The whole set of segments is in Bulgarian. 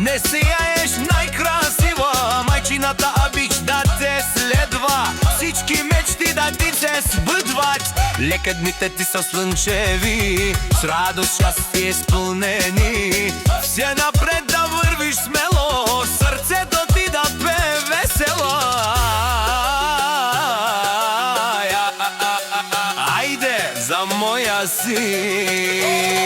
Не сияеш најкрасива, мајчината обич да те следва, всички мечти да ти се сбъдват. Лека дните ти са слънчеви, с радост щастие изпълнени. Все напред да вървиш смело, сърцето ти да пее весело. Айде за моя син.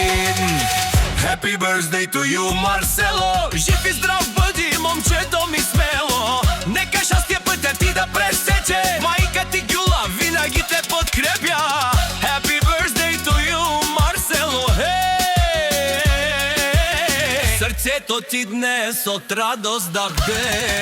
Happy birthday to you, Марсело. Жив и здрав бъди, момчето ми смело. Нека щастие пътя ти да пресече, майка ти Гюла винаги те подкрепя. Happy birthday to you, Марсело. Hey! Сърцето ти днес от радост да бе.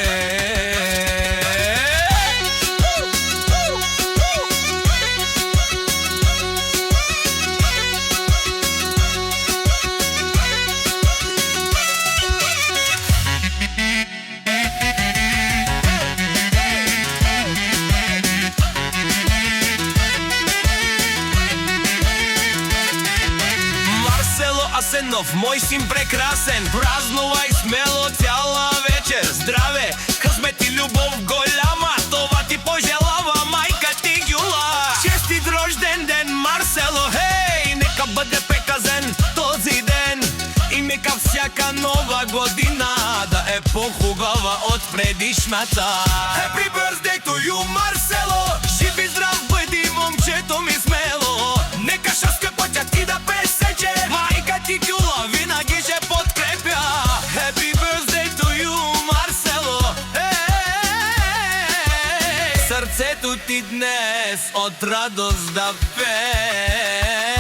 Асенов, мой син прекрасен, празнувай смело цяла вечер. Здраве, късмет и любов голяма, това ти пожелава майка ти Гюла. Честит рожден ден, Марсело, хей! Нека бъде преказен този ден и нека всяка нова година да е по-хубава от предишната. Happy birthday to you, Марсело! Жив и здрав бъди, момчето ми смело. Нека щастие пътя ти да пресече, майка ти Гюла винаги ще подкрепя. Happy birthday to you, Марсело. Сърцето ти днес от радост да пее.